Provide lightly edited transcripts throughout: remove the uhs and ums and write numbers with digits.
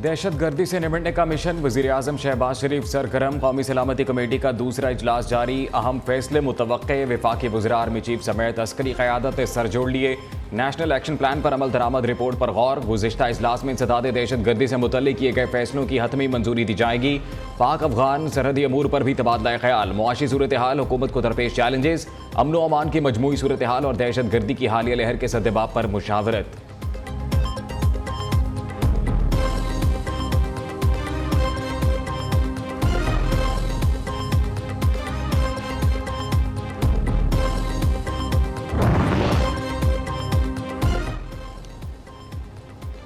दहशत गर्दी से निपटने का मिशन, वज़ीर-ए-आज़म शहबाज शरीफ सरगर्म। कौमी सलामती कमेटी का दूसरा इजलास जारी, अहम फैसले मुतवक्के। वफाकी वज़ीर आर्मी चीफ समेत अस्करी क़यादत ने सर जोड़ लिए। नेशनल एक्शन प्लान पर अमल दरामद रिपोर्ट पर गौर। गुज़िश्ता इजलास में इंसदाद दहशत गर्दी से मुतल्लिक़ किए गए फैसलों की हतमी मंजूरी दी जाएगी। पाक अफगान सरहदी अमूर पर भी तबादला ख्याल। मुआशी सूरत हाल, हुकूमत को दरपेश चैलेंजेस, अमन व अमान की मजमूई सूरत हाल और दहशत गर्दी की हालिया लहर के सद्देबाब पर मुशावरत।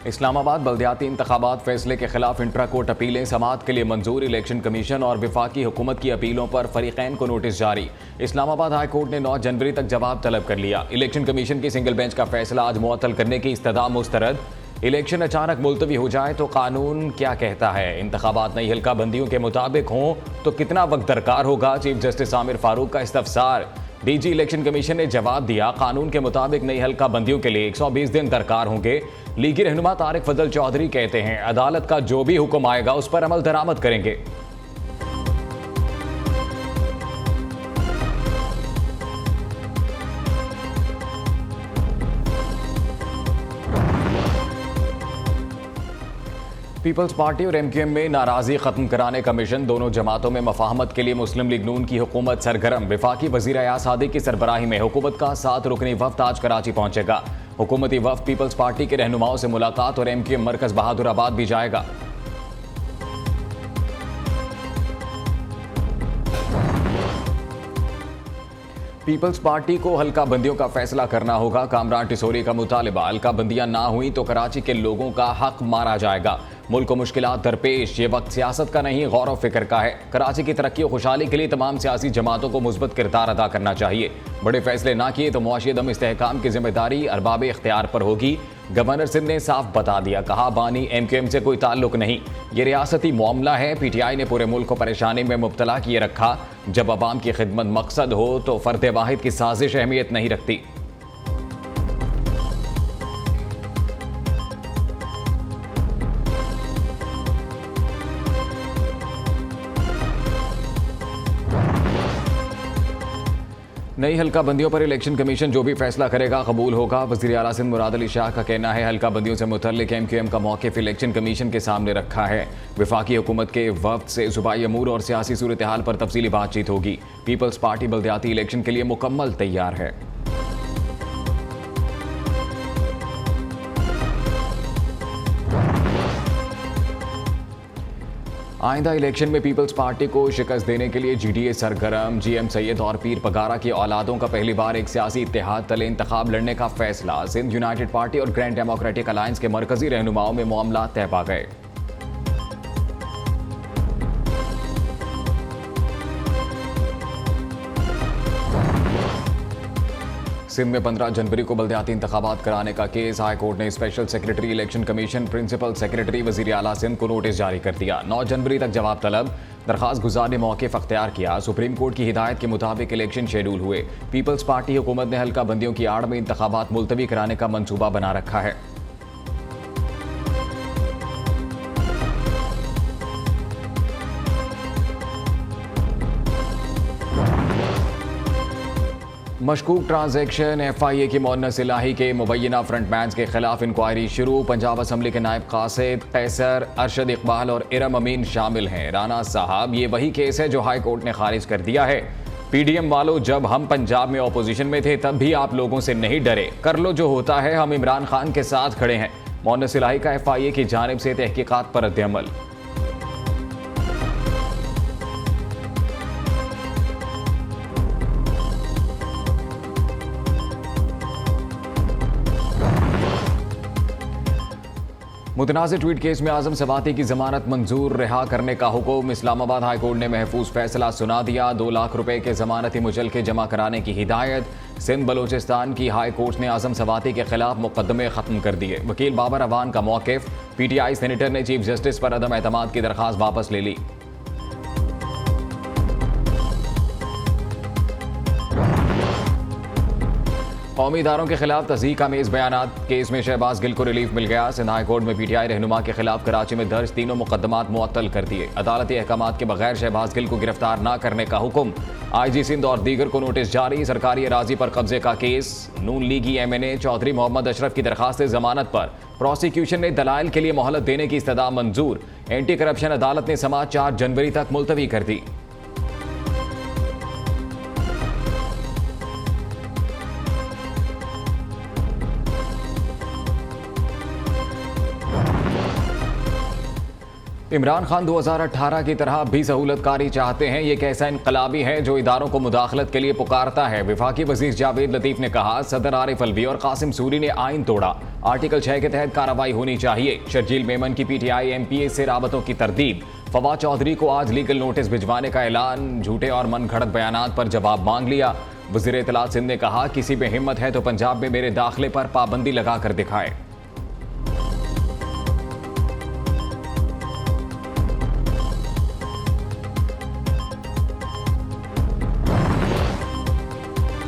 इस्लामाबाद बल्दियाती इंतखाबात फैसले के खिलाफ इंट्रा कोर्ट अपीलें समाअत के लिए मंजूर। इलेक्शन कमीशन और वफाकी हुकूमत की अपीलों पर फरीकैन को नोटिस जारी। इस्लामाबाद हाई कोर्ट ने 9 जनवरी तक जवाब तलब कर लिया। इलेक्शन कमीशन की सिंगल बेंच का फैसला आज मुअत्तल करने की इस्तदा मुस्तरद। इलेक्शन अचानक मुलतवी हो जाए तो कानून क्या कहता है? इंतखाबात नई हल्का बंदियों के मुताबिक हों तो कितना वक्त दरकार होगा? चीफ जस्टिस आमिर फारूक का इस्तफसार। डीजी इलेक्शन कमीशन ने जवाब दिया, कानून के मुताबिक नई हल्का बंदियों के लिए 120 दिन दरकार होंगे। लीगी रहनुमा तारिक फजल चौधरी कहते हैं, अदालत का जो भी हुक्म आएगा उस पर अमल दरामद करेंगे। पीपल्स पार्टी और एमक्यूएम में नाराजगी खत्म कराने का मिशन। दोनों जमातों में मफाहमत के लिए मुस्लिम लीग नून की हुकूमत सरगर्म। वफाकी वजीर अयाज सादिक की सरबराही में हुकूमत का 7 रुकनी वफ्द आज कराची पहुंचेगा। हुकूमती वफ्द पीपल्स पार्टी के रहनुमाओं से मुलाकात और एमक्यूएम मरकज बहादुराबाद भी जाएगा। पीपल्स पार्टी को हल्का बंदियों का फैसला करना होगा। कामरान टिसोरी का मुतालिबा, हल्का बंदियां ना हुई तो कराची के लोगों का हक मारा जाएगा। मुल्क को मुश्किलात दरपेश, ये वक्त सियासत का नहीं गौर व फिक्र का है। कराची की तरक्की और खुशहाली के लिए तमाम सियासी जमातों को मुस्बत किरदार अदा करना चाहिए। बड़े फैसले ना किए तो मुआशी अदम इस्तेहकाम की जिम्मेदारी अरबाब इख्तियार पर होगी। गवर्नर सिंध ने साफ बता दिया, कहा बानी एमक्यूएम से कोई ताल्लुक नहीं, ये रियासती मामला है। पीटीआई ने पूरे मुल्क को परेशानी में मुब्तला किए रखा। जब अवाम की खिदमत मकसद हो तो फर्द वाहिद की साजिश अहमियत नहीं रखती। नई हल्का बंदियों पर इलेक्शन कमीशन जो भी फैसला करेगा कबूल होगा। वज़ीर आला सिंध मुराद अली शाह का कहना है, हल्का बंदियों से मुतल्लिक एमक्यूएम का मौक़िफ़ इलेक्शन कमीशन के सामने रखा है। वफाकी हुकूमत के वफ्द से सूबाई अमूर और सियासी सूरत हाल पर तफसीली बातचीत होगी। पीपल्स पार्टी बल्दियाती इलेक्शन के लिए मुकम्मल तैयार है। आइंदा इलेक्शन में पीपल्स पार्टी को शिकस्त देने के लिए जीडीए सरगर्म। जीएम सैयद और पीर पगारा की औलादों का पहली बार एक सियासी इत्तेहाद तले इंतखाब लड़ने का फैसला। सिंध यूनाइटेड पार्टी और ग्रैंड डेमोक्रेटिक अलायंस के मरकजी रहनुमाओं में मामला तय पा गए। सिंध में 15 जनवरी को बल्दियाती इंतखाबात कराने का केस। हाई कोर्ट ने special secretary election commission, principal secretary वज़ीर आला सिंध को नोटिस जारी कर दिया। 9 जनवरी तक जवाब तलब। दरखास्त गुजार ने मौक़िफ़ अख्तियार किया। सुप्रीम कोर्ट की हिदायत के मुताबिक इलेक्शन शेड्यूल हुए। पीपल्स पार्टी हुकूमत ने हल्का बंदियों की आड़ में इंतखाबात मुलतवी कराने का मंसूबा बना रखा है। मशकूक ट्रांजैक्शन, FIA की मुअन्नस इलाही के मुबैना फ्रंटमैन के खिलाफ इंक्वायरी शुरू। पंजाब असम्बली के नायब कासिद, कैसर, अरशद इकबाल और इरम अमीन शामिल हैं। राना साहब, ये वही केस है जो हाई कोर्ट ने खारिज कर दिया है। PDM वालों, जब हम पंजाब में अपोजिशन में थे तब भी आप लोगों से नहीं डरे। कर लो जो होता है, हम इमरान खान के साथ खड़े हैं। मुअन्नस इलाही का FIA की जानिब से तहकीकात पर रद्द-ए-अमल। मुतनाज़िर ट्वीट केस में आज़म सवाती की जमानत मंजूर, रिहा करने का हुक्म। इस्लामाबाद हाई कोर्ट ने महफूज फैसला सुना दिया। 2 लाख रुपए के जमानती मुचलके जमा कराने की हिदायत। सिंध बलोचिस्तान की हाई कोर्ट ने आज़म सवाती के खिलाफ मुकदमे खत्म कर दिए। वकील बाबर अवान का मौक़िफ़। PTI सेनेटर ने चीफ जस्टिस पर अदम एतमाद की दरख्वास्त वापस ले ली। कौमी इदारों के खिलाफ तस्दीक आमेज बयानात केस में शहबाज गिल को रिलीफ मिल गया। सिंध हाई कोर्ट में पीटीआई रहनुमा के खिलाफ कराची में दर्ज तीनों मुकदमात मुअत्तल कर दिए। अदालती अहकामात के बगैर शहबाज गिल को गिरफ्तार न करने का हुक्म। आईजी सिंध और दीगर को नोटिस जारी। सरकारी अराजी पर कब्जे का केस। नून लीगी एमएनए चौधरी मोहम्मद अशरफ की दरखास्त जमानत पर प्रोसिक्यूशन ने दलाइल के लिए मोहलत देने की इस्तदा मंजूर। एंटी करप्शन अदालत ने समाअत 4 जनवरी तक मुलतवी कर दी। इमरान खान 2018 की तरह भी सहूलतकारी चाहते हैं। ये कैसा इनकलाबी है जो इदारों को मुदाखलत के लिए पुकारता है। वफाकी वज़ीर जावेद लतीफ़ ने कहा, सदर आरिफ अलवी और कासिम सूरी ने आइन तोड़ा। आर्टिकल 6 के तहत कार्रवाई होनी चाहिए। शर्जील मेमन की पीटीआई एमपीए से राबतों की तरदीद। फवाद चौधरी को आज लीगल नोटिस भिजवाने का ऐलान। झूठे और मनगढ़ंत बयानात पर जवाब मांग लिया। वज़ीर इत्तलात सिंध ने कहा, किसी में हिम्मत है तो पंजाब में मेरे दाखिले पर पाबंदी लगा कर दिखाए।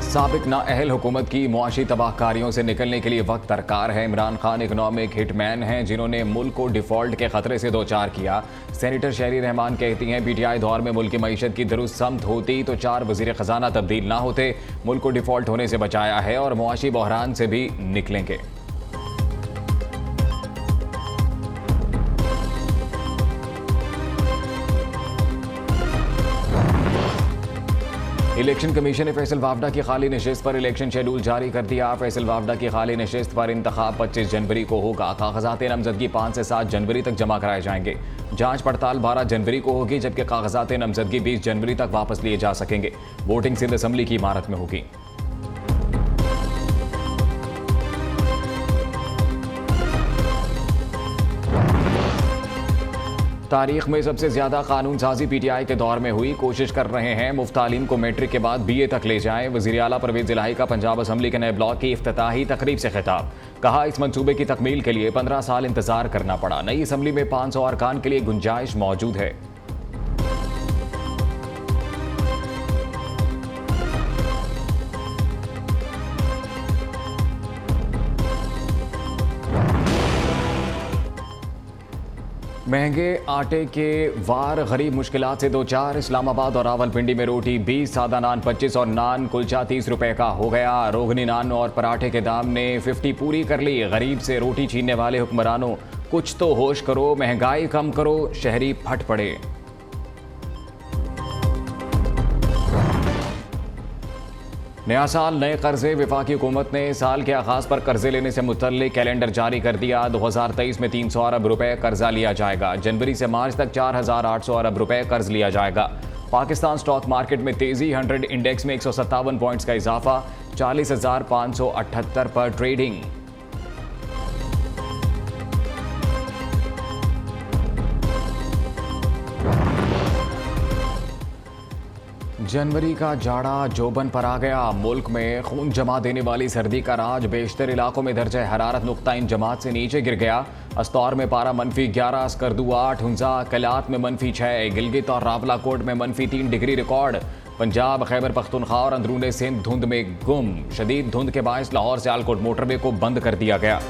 साबिक नाअहल हुकूमत की मुआशी तबाहकारियों से निकलने के लिए वक्त दरकार है। इमरान खान इकनॉमिक हिटमैन हैं जिन्होंने मुल्क को डिफॉल्ट के खतरे से दो-चार किया। सेनेटर शहरी रहमान कहती हैं, पीटीआई दौर में मुल्क की मईशत की दुरुस्त समत होती तो 4 वज़ीर ख़जाना तब्दील ना होते। मुल्क को डिफॉल्ट होने से बचाया है और मुआशी बहरान से भी निकलेंगे। इलेक्शन कमीशन ने फैसल वावडा की खाली नशिस्त पर इलेक्शन शेड्यूल जारी कर दिया। फैसल वावडा की खाली नशिस्त पर इंतखाब 25 जनवरी को होगा। कागजात नामजदगी 5 से 7 जनवरी तक जमा कराए जाएंगे। जांच पड़ताल 12 जनवरी को होगी, जबकि कागजात नामजदगी 20 जनवरी तक वापस लिए जा सकेंगे। वोटिंग सिंध असम्बली की इमारत में होगी। तारीख में सबसे ज्यादा कानून साजी पीटीआई के दौर में हुई। कोशिश कर रहे हैं मुफ्त तालीम को मैट्रिक के बाद बीए तक ले जाएं। वज़ीर आला परवेज़ इलाही का पंजाब असम्बली के नए ब्लॉक की इफ्तिताही तकरीब से खिताब। कहा, इस मंसूबे की तकमील के लिए 15 साल इंतजार करना पड़ा। नई असम्बली में 500 अरकान के लिए गुंजाइश मौजूद है। महंगे आटे के वार गरीब मुश्किलात से 2-4। इस्लामाबाद और रावलपिंडी में रोटी 20, सादा नान 25 और नान कुलचा 30 रुपए का हो गया। रोगनी नान और पराठे के दाम ने 50 पूरी कर ली। गरीब से रोटी छीनने वाले हुक्मरानों, कुछ तो होश करो, महंगाई कम करो। शहरी फट पड़े। नया साल नए कर्जे। वफाकी हुकूमत ने साल के आगाज़ पर कर्जे लेने से मुतल्लिक कैलेंडर जारी कर दिया। 2023 में 300 अरब रुपए कर्जा लिया जाएगा। जनवरी से मार्च तक 4800 अरब रुपए कर्ज लिया जाएगा। पाकिस्तान स्टॉक मार्केट में तेजी। 100 इंडेक्स में 157 पॉइंट्स का इजाफा। 40,578 पर ट्रेडिंग। जनवरी का जाड़ा जोबन पर आ गया। मुल्क में खून जमा देने वाली सर्दी का राज। बेशतर इलाकों में दर्जा हरारत नुक्ता-इन जमात से नीचे गिर गया। अस्तौर में पारा -11, स्कर्दू 8, हुंजा कलात में -6, गिलगित और रावलाकोट में -3 डिग्री रिकॉर्ड। पंजाब, खैबर पख्तूनख्वा और अंदरूनी सिंध धुंध में गुम। शदीद धुंध के बायस लाहौर सियालकोट मोटरवे को बंद कर दिया गया।